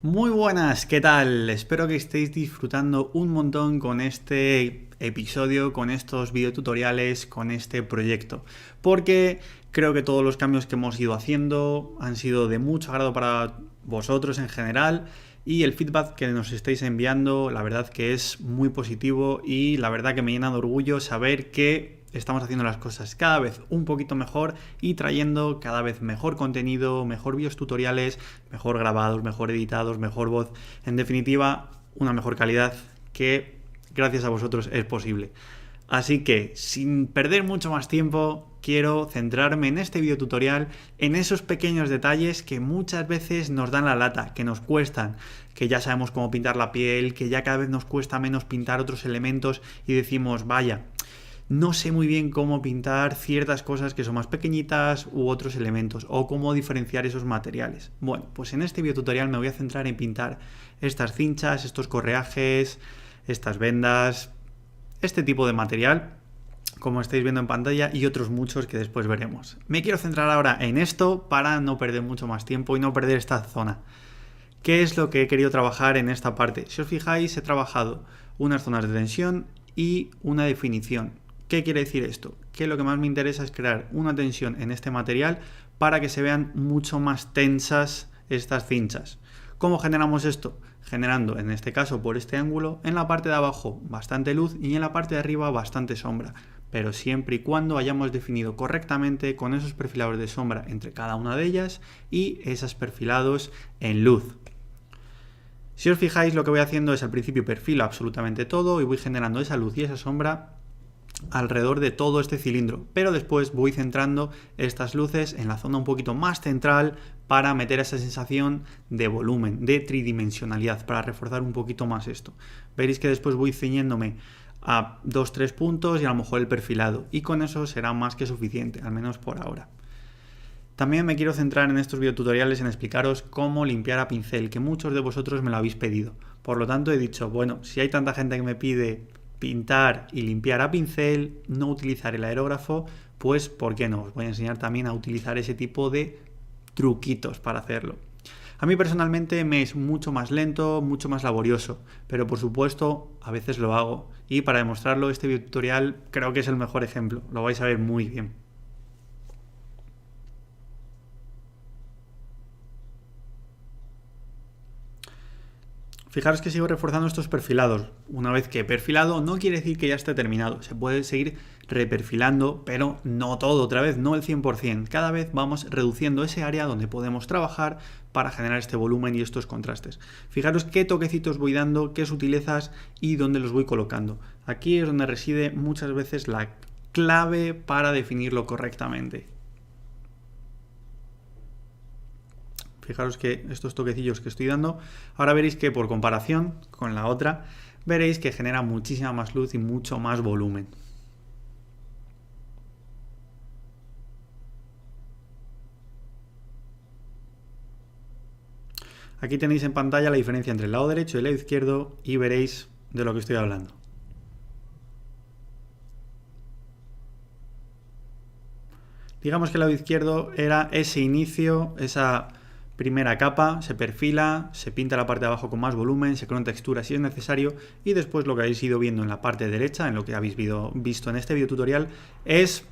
Muy buenas, ¿qué tal? Espero que estéis disfrutando un montón con este episodio, con estos videotutoriales, con este proyecto, porque creo que todos los cambios que hemos ido haciendo han sido de mucho agrado para vosotros en general y el feedback que nos estáis enviando, la verdad que es muy positivo y la verdad que me llena de orgullo saber que estamos haciendo las cosas cada vez un poquito mejor y trayendo cada vez mejor contenido, mejor vídeos tutoriales, mejor grabados, mejor editados, mejor voz. En definitiva, una mejor calidad que gracias a vosotros es posible. Así que, sin perder mucho más tiempo, quiero centrarme en este video tutorial, en esos pequeños detalles que muchas veces nos dan la lata, que nos cuestan, que ya sabemos cómo pintar la piel, que ya cada vez nos cuesta menos pintar otros elementos y decimos, vaya, no sé muy bien cómo pintar ciertas cosas que son más pequeñitas u otros elementos o cómo diferenciar esos materiales. Bueno, pues en este video tutorial me voy a centrar en pintar estas cinchas, estos correajes, estas vendas, este tipo de material, como estáis viendo en pantalla, y otros muchos que después veremos. Me quiero centrar ahora en esto para no perder mucho más tiempo y no perder esta zona. ¿Qué es lo que he querido trabajar en esta parte? Si os fijáis, he trabajado unas zonas de tensión y una definición. ¿Qué quiere decir esto? Que lo que más me interesa es crear una tensión en este material para que se vean mucho más tensas estas cinchas. ¿Cómo generamos esto? Generando, en este caso por este ángulo, en la parte de abajo bastante luz y en la parte de arriba bastante sombra, pero siempre y cuando hayamos definido correctamente con esos perfilados de sombra entre cada una de ellas y esos perfilados en luz. Si os fijáis, lo que voy haciendo es al principio perfilo absolutamente todo y voy generando esa luz y esa sombra alrededor de todo este cilindro, pero después voy centrando estas luces en la zona un poquito más central para meter esa sensación de volumen, de tridimensionalidad, para reforzar un poquito más esto. Veréis que después voy ciñéndome a 2-3 puntos y a lo mejor el perfilado, y con eso será más que suficiente, al menos por ahora. También me quiero centrar en estos videotutoriales en explicaros cómo limpiar a pincel, que muchos de vosotros me lo habéis pedido. Por lo tanto he dicho, bueno, si hay tanta gente que me pide pintar y limpiar a pincel, no utilizar el aerógrafo, pues ¿por qué no? Os voy a enseñar también a utilizar ese tipo de truquitos para hacerlo. A mí personalmente me es mucho más lento, mucho más laborioso, pero por supuesto a veces lo hago y para demostrarlo este video tutorial creo que es el mejor ejemplo, lo vais a ver muy bien. Fijaros que sigo reforzando estos perfilados. Una vez que he perfilado, no quiere decir que ya esté terminado. Se puede seguir reperfilando, pero no todo, otra vez, no el 100%. Cada vez vamos reduciendo ese área donde podemos trabajar para generar este volumen y estos contrastes. Fijaros qué toquecitos voy dando, qué sutilezas y dónde los voy colocando. Aquí es donde reside muchas veces la clave para definirlo correctamente. Fijaros que estos toquecillos que estoy dando, ahora veréis que por comparación con la otra, veréis que genera muchísima más luz y mucho más volumen. Aquí tenéis en pantalla la diferencia entre el lado derecho y el lado izquierdo y veréis de lo que estoy hablando. Digamos que el lado izquierdo era ese inicio, esa primera capa, se perfila, se pinta la parte de abajo con más volumen, se crea textura si es necesario y después lo que habéis ido viendo en la parte derecha, en lo que habéis visto en este video tutorial, es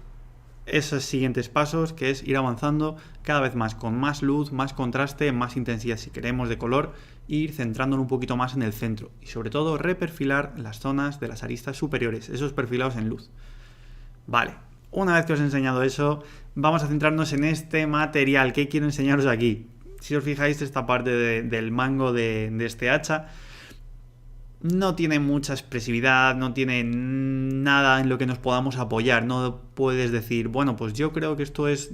esos siguientes pasos, que es ir avanzando cada vez más, con más luz, más contraste, más intensidad si queremos de color, e ir centrándonos un poquito más en el centro y sobre todo reperfilar las zonas de las aristas superiores, esos perfilados en luz. Vale, una vez que os he enseñado eso, vamos a centrarnos en este material que quiero enseñaros aquí. Si os fijáis, esta parte del mango de este hacha no tiene mucha expresividad, no tiene nada en lo que nos podamos apoyar. No puedes decir, bueno, pues yo creo que esto es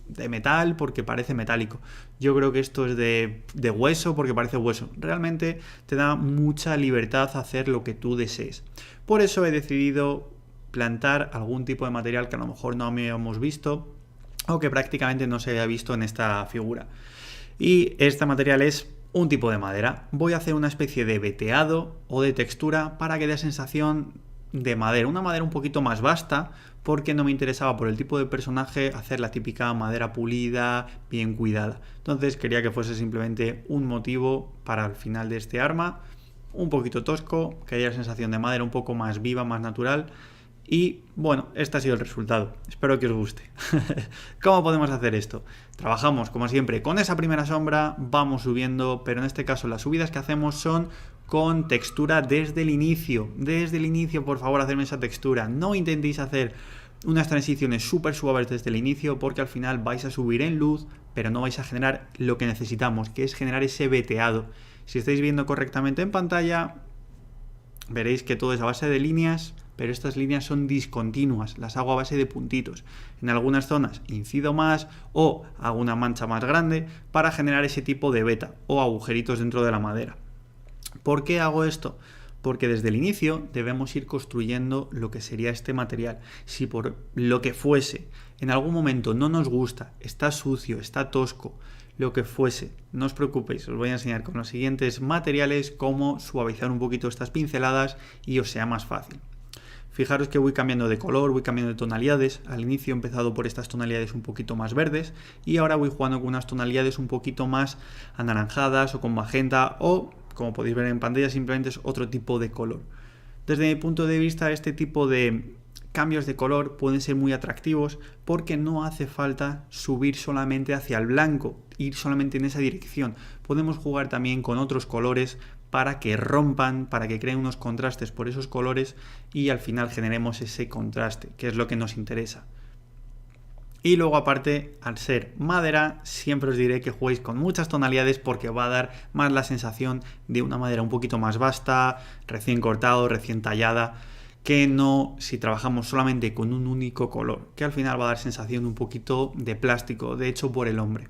de metal porque parece metálico. Yo creo que esto es de hueso porque parece hueso. Realmente te da mucha libertad a hacer lo que tú desees. Por eso he decidido plantar algún tipo de material que a lo mejor no habíamos visto o que prácticamente no se había visto en esta figura. Y este material es un tipo de madera. Voy a hacer una especie de veteado o de textura para que dé sensación de madera. Una madera un poquito más vasta porque no me interesaba por el tipo de personaje hacer la típica madera pulida, bien cuidada. Entonces quería que fuese simplemente un motivo para el final de este arma, un poquito tosco, que haya sensación de madera un poco más viva, más natural. Y bueno, este ha sido el resultado. Espero que os guste. ¿Cómo podemos hacer esto? Trabajamos, como siempre, con esa primera sombra, vamos subiendo, pero en este caso las subidas que hacemos son con textura desde el inicio. Desde el inicio, por favor, hacerme esa textura. No intentéis hacer unas transiciones súper suaves desde el inicio, porque al final vais a subir en luz, pero no vais a generar lo que necesitamos, que es generar ese veteado. Si estáis viendo correctamente en pantalla, veréis que todo es a base de líneas, pero estas líneas son discontinuas, las hago a base de puntitos. En algunas zonas incido más o hago una mancha más grande para generar ese tipo de veta o agujeritos dentro de la madera. ¿Por qué hago esto? Porque desde el inicio debemos ir construyendo lo que sería este material. Si por lo que fuese en algún momento no nos gusta, está sucio, está tosco, lo que fuese, no os preocupéis, os voy a enseñar con los siguientes materiales cómo suavizar un poquito estas pinceladas y os sea más fácil. Fijaros que voy cambiando de color, voy cambiando de tonalidades. Al inicio he empezado por estas tonalidades un poquito más verdes y ahora voy jugando con unas tonalidades un poquito más anaranjadas o con magenta o, como podéis ver en pantalla, simplemente es otro tipo de color. Desde mi punto de vista, este tipo de cambios de color pueden ser muy atractivos porque no hace falta subir solamente hacia el blanco, ir solamente en esa dirección. Podemos jugar también con otros colores para que rompan, para que creen unos contrastes por esos colores y al final generemos ese contraste, que es lo que nos interesa. Y luego aparte, al ser madera, siempre os diré que juguéis con muchas tonalidades porque va a dar más la sensación de una madera un poquito más vasta, recién cortado, recién tallada, que no si trabajamos solamente con un único color, que al final va a dar sensación un poquito de plástico, de hecho por el hombre.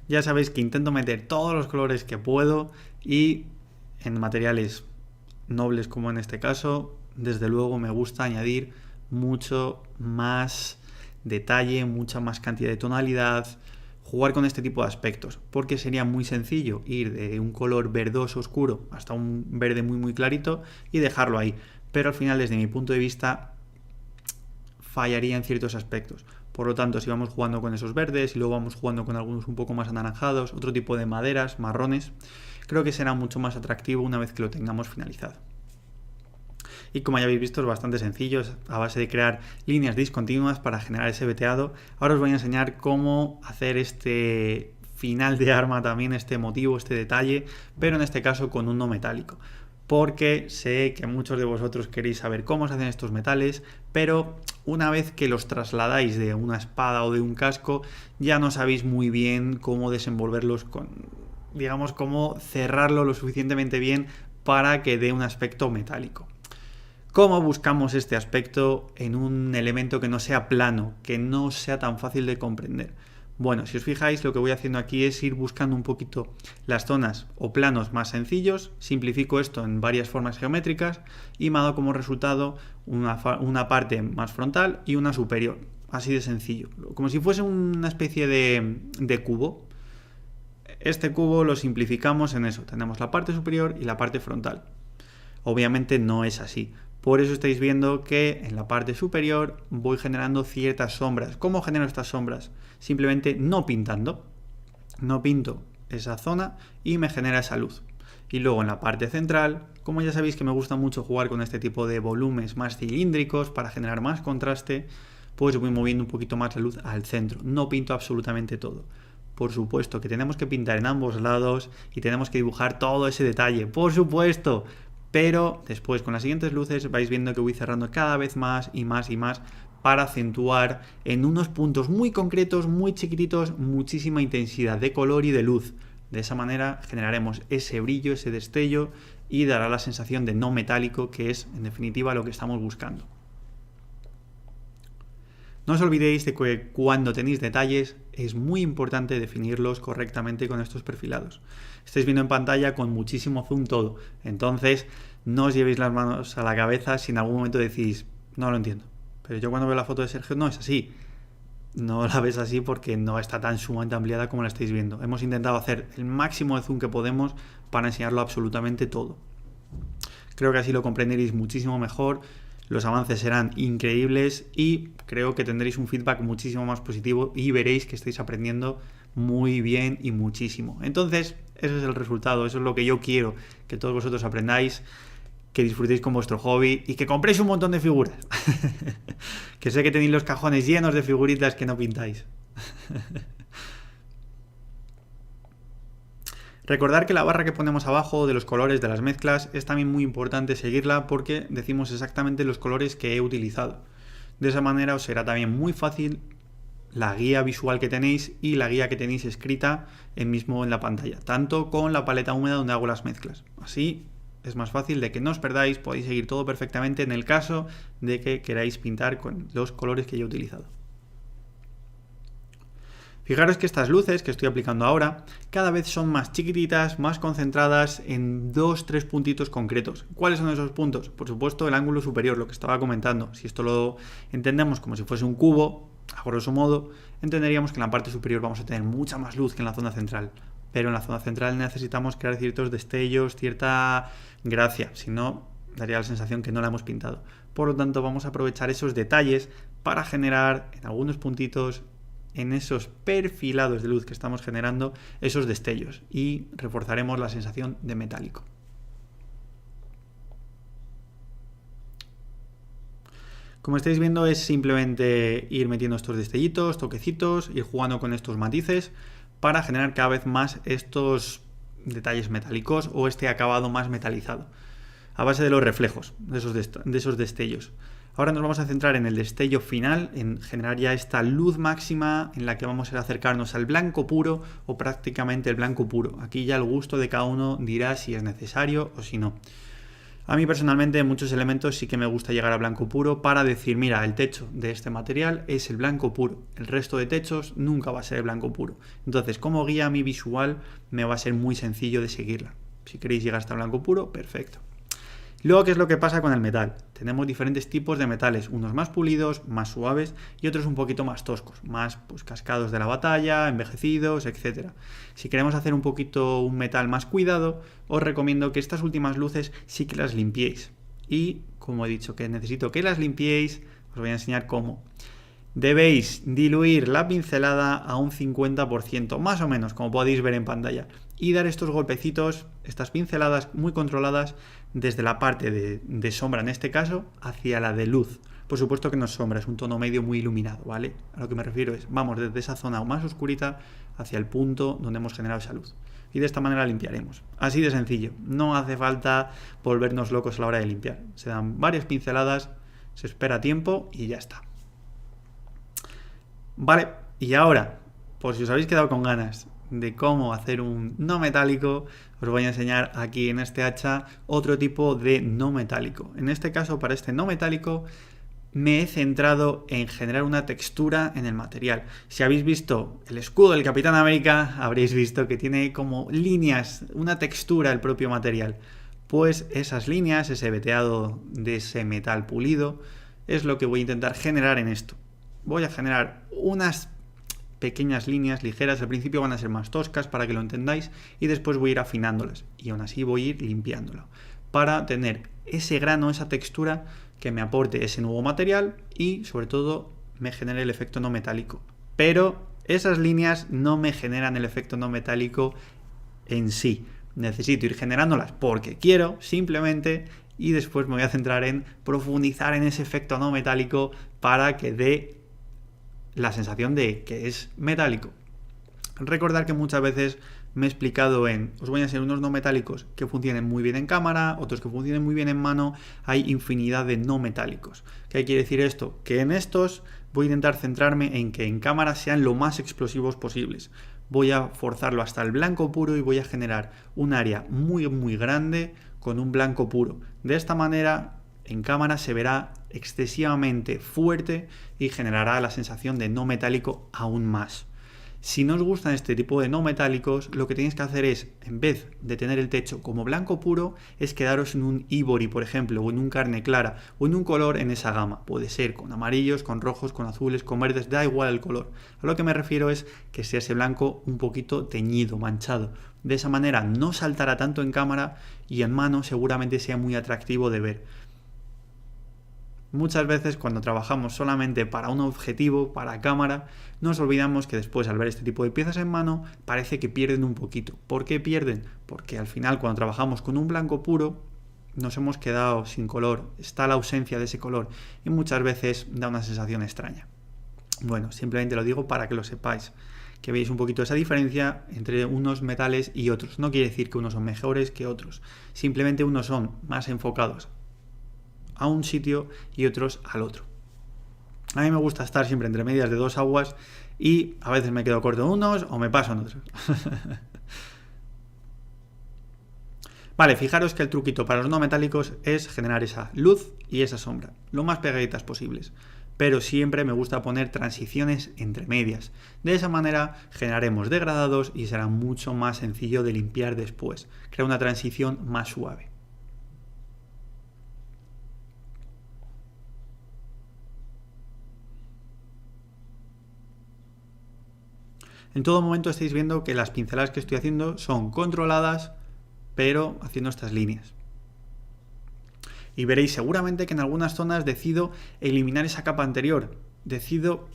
Ya sabéis que intento meter todos los colores que puedo y en materiales nobles como en este caso, desde luego me gusta añadir mucho más detalle, mucha más cantidad de tonalidad, jugar con este tipo de aspectos, porque sería muy sencillo ir de un color verdoso oscuro hasta un verde muy clarito y dejarlo ahí, pero al final desde mi punto de vista fallaría en ciertos aspectos. Por lo tanto, si vamos jugando con esos verdes y luego vamos jugando con algunos un poco más anaranjados, otro tipo de maderas, marrones, creo que será mucho más atractivo una vez que lo tengamos finalizado. Y como ya habéis visto, es bastante sencillo, es a base de crear líneas discontinuas para generar ese veteado. Ahora os voy a enseñar cómo hacer este final de arma también, este motivo, este detalle, pero en este caso con un no metálico. Porque sé que muchos de vosotros queréis saber cómo se hacen estos metales, pero una vez que los trasladáis de una espada o de un casco, ya no sabéis muy bien cómo desenvolverlos, digamos, cómo cerrarlo lo suficientemente bien para que dé un aspecto metálico. ¿Cómo buscamos este aspecto en un elemento que no sea plano, que no sea tan fácil de comprender? Bueno, si os fijáis, lo que voy haciendo aquí es ir buscando un poquito las zonas o planos más sencillos, simplifico esto en varias formas geométricas y me ha dado como resultado una parte más frontal y una superior, así de sencillo, como si fuese una especie de cubo. Este cubo lo simplificamos en eso, tenemos la parte superior y la parte frontal. Obviamente no es así. Por eso estáis viendo que en la parte superior voy generando ciertas sombras. ¿Cómo genero estas sombras? Simplemente no pintando. No pinto esa zona y me genera esa luz. Y luego en la parte central, como ya sabéis que me gusta mucho jugar con este tipo de volúmenes más cilíndricos para generar más contraste, pues voy moviendo un poquito más la luz al centro. No pinto absolutamente todo. Por supuesto que tenemos que pintar en ambos lados y tenemos que dibujar todo ese detalle. ¡Por supuesto! Pero después con las siguientes luces vais viendo que voy cerrando cada vez más y más y más para acentuar en unos puntos muy concretos, muy chiquititos, muchísima intensidad de color y de luz. De esa manera generaremos ese brillo, ese destello y dará la sensación de no metálico, que es en definitiva lo que estamos buscando. No os olvidéis de que cuando tenéis detalles es muy importante definirlos correctamente con estos perfilados. Estáis viendo en pantalla con muchísimo zoom todo, entonces no os llevéis las manos a la cabeza si en algún momento decís, no lo entiendo. Pero yo cuando veo la foto de Sergio no es así. No la ves así porque no está tan sumamente ampliada como la estáis viendo. Hemos intentado hacer el máximo de zoom que podemos para enseñarlo absolutamente todo. Creo que así lo comprenderéis muchísimo mejor. los avances serán increíbles y creo que tendréis un feedback muchísimo más positivo y veréis que estáis aprendiendo muy bien y muchísimo. Entonces, ese es el resultado, eso es lo que yo quiero, que todos vosotros aprendáis, que disfrutéis con vuestro hobby y que compréis un montón de figuras. Que sé que tenéis los cajones llenos de figuritas que no pintáis. Recordar que la barra que ponemos abajo de los colores de las mezclas es también muy importante seguirla porque decimos exactamente los colores que he utilizado. De esa manera os será también muy fácil la guía visual que tenéis y la guía que tenéis escrita mismo en la pantalla, tanto con la paleta húmeda donde hago las mezclas. Así es más fácil de que no os perdáis, podéis seguir todo perfectamente en el caso de que queráis pintar con los colores que yo he utilizado. Fijaros que estas luces que estoy aplicando ahora cada vez son más chiquititas, más concentradas en 2-3 puntitos concretos. ¿Cuáles son esos puntos? Por supuesto el ángulo superior, lo que estaba comentando. Si esto lo entendemos como si fuese un cubo, a grosso modo, entenderíamos que en la parte superior vamos a tener mucha más luz que en la zona central. Pero en la zona central necesitamos crear ciertos destellos, cierta gracia, si no daría la sensación que no la hemos pintado. Por lo tanto vamos a aprovechar esos detalles para generar en algunos puntitos, en esos perfilados de luz que estamos generando, esos destellos y reforzaremos la sensación de metálico. Como estáis viendo es simplemente ir metiendo estos destellitos, toquecitos, ir jugando con estos matices para generar cada vez más estos detalles metálicos o este acabado más metalizado a base de los reflejos de esos destellos. Ahora nos vamos a centrar en el destello final, en generar ya esta luz máxima en la que vamos a acercarnos al blanco puro o prácticamente el blanco puro. Aquí ya el gusto de cada uno dirá si es necesario o si no. A mí personalmente en muchos elementos sí que me gusta llegar a blanco puro para decir, mira, el techo de este material es el blanco puro. El resto de techos nunca va a ser el blanco puro. Entonces, como guía a mi visual me va a ser muy sencillo de seguirla. Si queréis llegar hasta blanco puro, perfecto. Luego, ¿qué es lo que pasa con el metal? Tenemos diferentes tipos de metales, unos más pulidos, más suaves y otros un poquito más toscos, más pues, cascados de la batalla, envejecidos, etc. Si queremos hacer un poquito un metal más cuidado, os recomiendo que estas últimas luces sí que las limpiéis. Y, como he dicho que necesito que las limpiéis, os voy a enseñar cómo. Debéis diluir la pincelada a un 50%, más o menos, como podéis ver en pantalla, y dar estos golpecitos, estas pinceladas muy controladas desde la parte de sombra, en este caso, hacia la de luz. Por supuesto que no es sombra, es un tono medio muy iluminado, ¿vale? A lo que me refiero es, vamos desde esa zona más oscurita hacia el punto donde hemos generado esa luz. Y de esta manera limpiaremos. Así de sencillo, no hace falta volvernos locos a la hora de limpiar. Se dan varias pinceladas, se espera tiempo y ya está. Vale, y ahora, por si os habéis quedado con ganas de cómo hacer un no metálico, os voy a enseñar aquí en este hacha otro tipo de no metálico. En este caso, para este no metálico, me he centrado en generar una textura en el material. Si habéis visto el escudo del Capitán América, habréis visto que tiene como líneas, una textura el propio material. Pues esas líneas, ese veteado de ese metal pulido, es lo que voy a intentar generar en esto. Voy a generar unas pequeñas líneas ligeras, al principio van a ser más toscas para que lo entendáis y después voy a ir afinándolas y aún así voy a ir limpiándolo para tener ese grano, esa textura que me aporte ese nuevo material y sobre todo me genere el efecto no metálico. Pero esas líneas no me generan el efecto no metálico en sí. Necesito ir generándolas porque quiero simplemente y después me voy a centrar en profundizar en ese efecto no metálico para que dé la sensación de que es metálico. Recordar que muchas veces me he explicado os voy a enseñar unos no metálicos que funcionen muy bien en cámara, otros que funcionen muy bien en mano, hay infinidad de no metálicos. ¿Qué quiere decir esto? Que en estos voy a intentar centrarme en que en cámara sean lo más explosivos posibles. Voy a forzarlo hasta el blanco puro y voy a generar un área muy grande con un blanco puro. De esta manera en cámara se verá excesivamente fuerte y generará la sensación de no metálico aún más. Si no os gustan este tipo de no metálicos, lo que tenéis que hacer es, en vez de tener el techo como blanco puro, es quedaros en un ivory, por ejemplo, o en un carne clara, o en un color en esa gama. Puede ser con amarillos, con rojos, con azules, con verdes, da igual el color. A lo que me refiero es que sea ese blanco un poquito teñido, manchado. De esa manera no saltará tanto en cámara y en mano seguramente sea muy atractivo de ver. Muchas veces cuando trabajamos solamente para un objetivo, para cámara, nos olvidamos que después al ver este tipo de piezas en mano parece que pierden un poquito. ¿Por qué pierden? Porque al final cuando trabajamos con un blanco puro nos hemos quedado sin color, está la ausencia de ese color y muchas veces da una sensación extraña. Bueno, simplemente lo digo para que lo sepáis, que veáis un poquito esa diferencia entre unos metales y otros. No quiere decir que unos son mejores que otros, simplemente unos son más enfocados a un sitio y otros al otro. A mí me gusta estar siempre entre medias de dos aguas y a veces me quedo corto en unos o me paso en otros. Vale, fijaros que el truquito para los no metálicos es generar esa luz y esa sombra, lo más pegaditas posibles. Pero siempre me gusta poner transiciones entre medias. De esa manera generaremos degradados y será mucho más sencillo de limpiar después. Crea una transición más suave. En todo momento estáis viendo que las pinceladas que estoy haciendo son controladas, pero haciendo estas líneas. Y veréis seguramente que en algunas zonas decido eliminar esa capa anterior, decido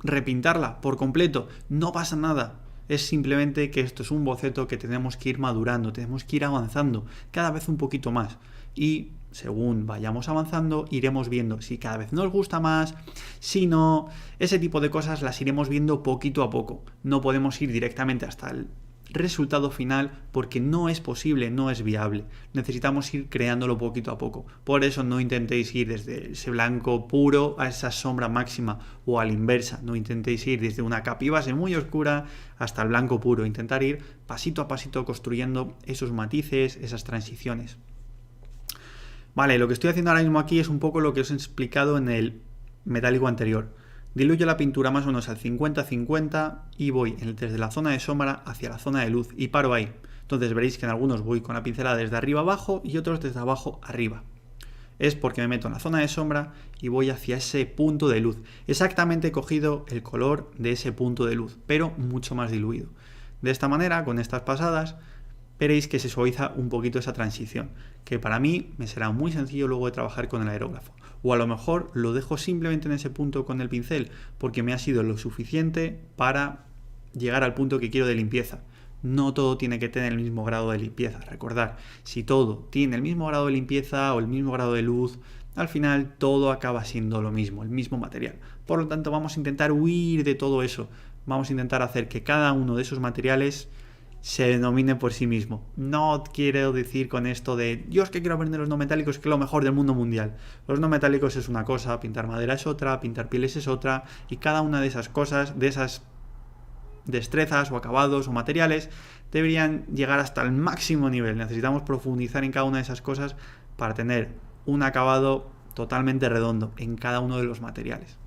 repintarla por completo, no pasa nada. Es simplemente que esto es un boceto que tenemos que ir madurando, tenemos que ir avanzando cada vez un poquito más. Y según vayamos avanzando, iremos viendo si cada vez nos gusta más, si no, ese tipo de cosas las iremos viendo poquito a poco. No podemos ir directamente hasta el resultado final porque no es posible, no es viable. Necesitamos ir creándolo poquito a poco. Por eso no intentéis ir desde ese blanco puro a esa sombra máxima o a la inversa. No intentéis ir desde una capa y base muy oscura hasta el blanco puro. Intentar ir pasito a pasito construyendo esos matices, esas transiciones. Vale, lo que estoy haciendo ahora mismo aquí es un poco lo que os he explicado en el metálico anterior. Diluyo la pintura más o menos al 50-50 y voy desde la zona de sombra hacia la zona de luz y paro ahí. Entonces veréis que en algunos voy con la pincelada desde arriba abajo y otros desde abajo arriba. Es porque me meto en la zona de sombra y voy hacia ese punto de luz. Exactamente he cogido el color de ese punto de luz, pero mucho más diluido. De esta manera, con estas pasadas, veréis que se suaviza un poquito esa transición, que para mí me será muy sencillo luego de trabajar con el aerógrafo. O a lo mejor lo dejo simplemente en ese punto con el pincel, porque me ha sido lo suficiente para llegar al punto que quiero de limpieza. No todo tiene que tener el mismo grado de limpieza. Recordad, si todo tiene el mismo grado de limpieza o el mismo grado de luz, al final todo acaba siendo lo mismo, el mismo material. Por lo tanto, vamos a intentar huir de todo eso. Vamos a intentar hacer que cada uno de esos materiales se denomine por sí mismo. No quiero decir con esto de yo es que quiero aprender los no metálicos, que es lo mejor del mundo mundial. Los no metálicos es una cosa, pintar madera es otra, pintar pieles es otra, y cada una de esas cosas, de esas destrezas o acabados o materiales, deberían llegar hasta el máximo nivel. Necesitamos profundizar en cada una de esas cosas para tener un acabado totalmente redondo en cada uno de los materiales.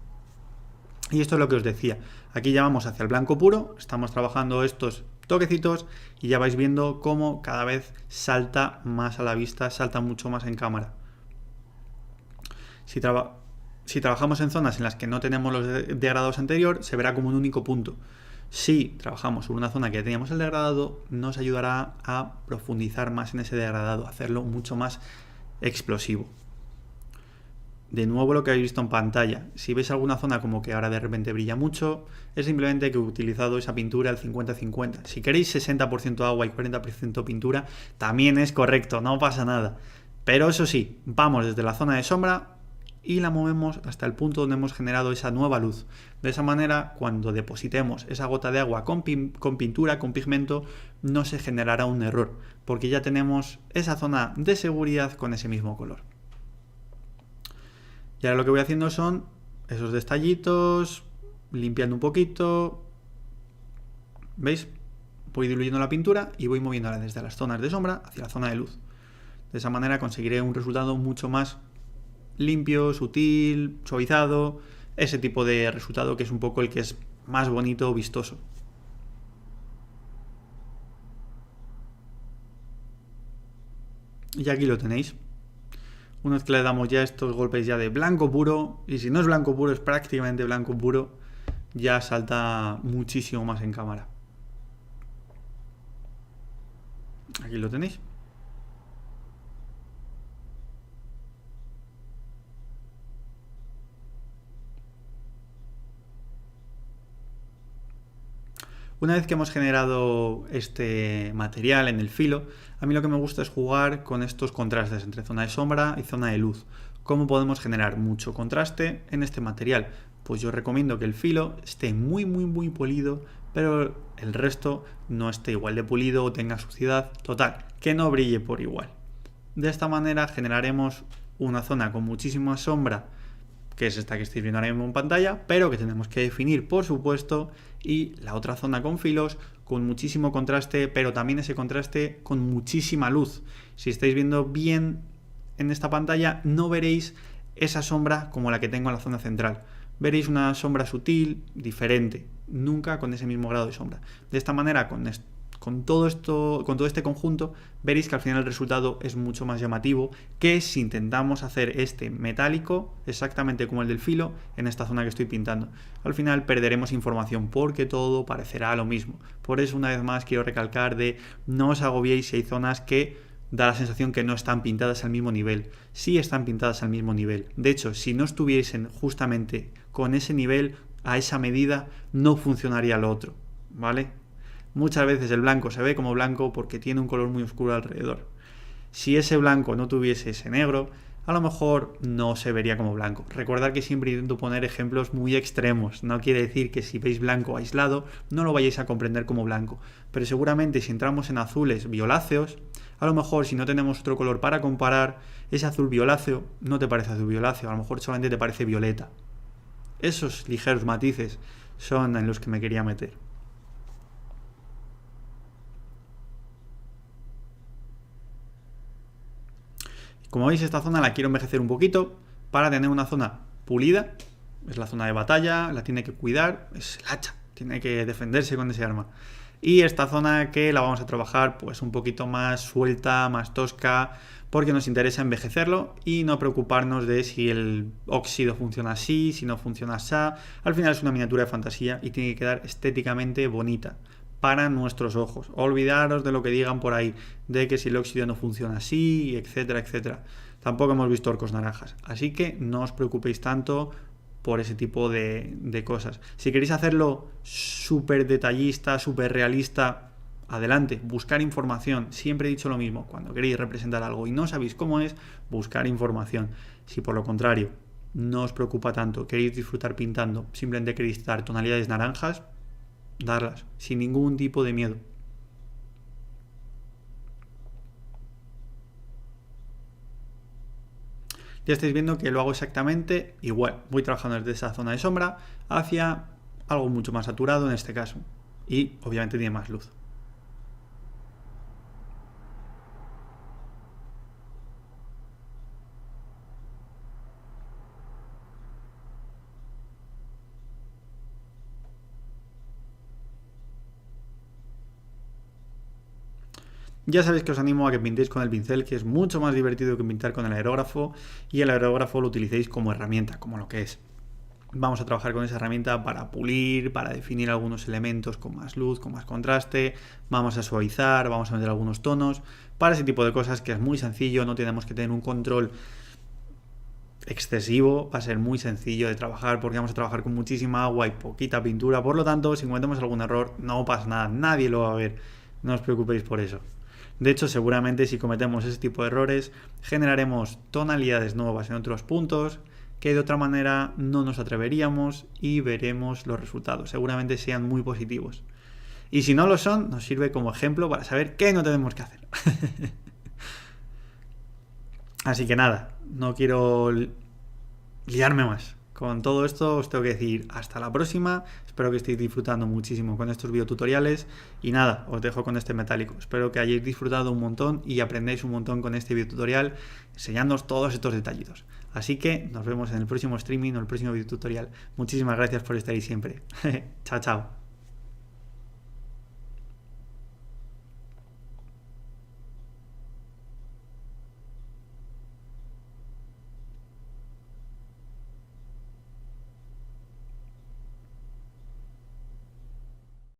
Y esto es lo que os decía. Aquí ya vamos hacia el blanco puro, estamos trabajando estos toquecitos y ya vais viendo cómo cada vez salta más a la vista, salta mucho más en cámara. Si trabajamos en zonas en las que no tenemos los degradados anterior, se verá como un único punto. Si trabajamos sobre una zona que ya teníamos el degradado, nos ayudará a profundizar más en ese degradado, a hacerlo mucho más explosivo. De nuevo lo que habéis visto en pantalla, si veis alguna zona como que ahora de repente brilla mucho, es simplemente que he utilizado esa pintura al 50-50. Si queréis 60% agua y 40% pintura, también es correcto, no pasa nada. Pero eso sí, vamos desde la zona de sombra y la movemos hasta el punto donde hemos generado esa nueva luz. De esa manera, cuando depositemos esa gota de agua con pintura, con pigmento, no se generará un error, porque ya tenemos esa zona de seguridad con ese mismo color. Y ahora lo que voy haciendo son esos detallitos, limpiando un poquito. ¿Veis? Voy diluyendo la pintura y voy moviéndola desde las zonas de sombra hacia la zona de luz. De esa manera conseguiré un resultado mucho más limpio, sutil, suavizado. Ese tipo de resultado que es un poco el que es más bonito, vistoso. Y aquí lo tenéis. Una vez que le damos ya estos golpes ya de blanco puro, y si no es blanco puro es prácticamente blanco puro, ya salta muchísimo más en cámara. Aquí lo tenéis. Una vez que hemos generado este material en el filo, a mí lo que me gusta es jugar con estos contrastes entre zona de sombra y zona de luz. ¿Cómo podemos generar mucho contraste en este material? Pues yo recomiendo que el filo esté muy pulido, pero el resto no esté igual de pulido o tenga suciedad. Total, que no brille por igual. De esta manera generaremos una zona con muchísima sombra, que es esta que estáis viendo ahora mismo en pantalla, pero que tenemos que definir, por supuesto, y la otra zona con filos con muchísimo contraste, pero también ese contraste con muchísima luz. Si estáis viendo bien en esta pantalla, no veréis esa sombra como la que tengo en la zona central. Veréis una sombra sutil, diferente, nunca con ese mismo grado de sombra. De esta manera, con todo este conjunto, veréis que al final el resultado es mucho más llamativo que si intentamos hacer este metálico exactamente como el del filo en esta zona que estoy pintando. Al final perderemos información porque todo parecerá lo mismo. Por eso, una vez más, quiero recalcar de no os agobiéis si hay zonas que da la sensación que no están pintadas al mismo nivel. Sí están pintadas al mismo nivel. De hecho, si no estuviesen justamente con ese nivel, a esa medida, no funcionaría lo otro, ¿vale? Muchas veces el blanco se ve como blanco porque tiene un color muy oscuro alrededor. Si ese blanco no tuviese ese negro, a lo mejor no se vería como blanco. Recordad que siempre intento poner ejemplos muy extremos. No quiere decir que si veis blanco aislado no lo vayáis a comprender como blanco. Pero seguramente si entramos en azules violáceos, a lo mejor si no tenemos otro color para comparar, ese azul violáceo no te parece azul violáceo, a lo mejor solamente te parece violeta. Esos ligeros matices son en los que me quería meter. Como veis, esta zona la quiero envejecer un poquito para tener una zona pulida. Es la zona de batalla, la tiene que cuidar, es el hacha, tiene que defenderse con ese arma. Y esta zona que la vamos a trabajar pues un poquito más suelta, más tosca, porque nos interesa envejecerlo y no preocuparnos de si el óxido funciona así, si no funciona así. Al final es una miniatura de fantasía y tiene que quedar estéticamente bonita para nuestros ojos. Olvidaros de lo que digan por ahí, de que si el óxido no funciona así, etcétera, etcétera. Tampoco hemos visto orcos naranjas, así que no os preocupéis tanto por ese tipo de cosas. Si queréis hacerlo súper detallista, súper realista, adelante, buscar información. Siempre he dicho lo mismo, cuando queréis representar algo y no sabéis cómo es, buscar información. Si por lo contrario no os preocupa tanto, queréis disfrutar pintando, simplemente queréis dar tonalidades naranjas, darlas, sin ningún tipo de miedo. Ya estáis viendo que lo hago exactamente igual. Voy trabajando desde esa zona de sombra hacia algo mucho más saturado en este caso. Y obviamente tiene más luz. Ya sabéis que os animo a que pintéis con el pincel, que es mucho más divertido que pintar con el aerógrafo, y el aerógrafo lo utilicéis como herramienta, como lo que es. Vamos a trabajar con esa herramienta para pulir, para definir algunos elementos con más luz, con más contraste, vamos a suavizar, vamos a meter algunos tonos, para ese tipo de cosas que es muy sencillo, no tenemos que tener un control excesivo, va a ser muy sencillo de trabajar porque vamos a trabajar con muchísima agua y poquita pintura, por lo tanto, si cometemos algún error, no pasa nada, nadie lo va a ver, no os preocupéis por eso. De hecho, seguramente si cometemos ese tipo de errores, generaremos tonalidades nuevas en otros puntos que de otra manera no nos atreveríamos y veremos los resultados. Seguramente sean muy positivos. Y si no lo son, nos sirve como ejemplo para saber qué no tenemos que hacer. Así que nada, no quiero liarme más. Con todo esto os tengo que decir hasta la próxima. Espero que estéis disfrutando muchísimo con estos videotutoriales. Y nada, os dejo con este metálico. Espero que hayáis disfrutado un montón y aprendáis un montón con este videotutorial, enseñándoos todos estos detallitos. Así que nos vemos en el próximo streaming o el próximo videotutorial. Muchísimas gracias por estar ahí siempre. Chao, chao.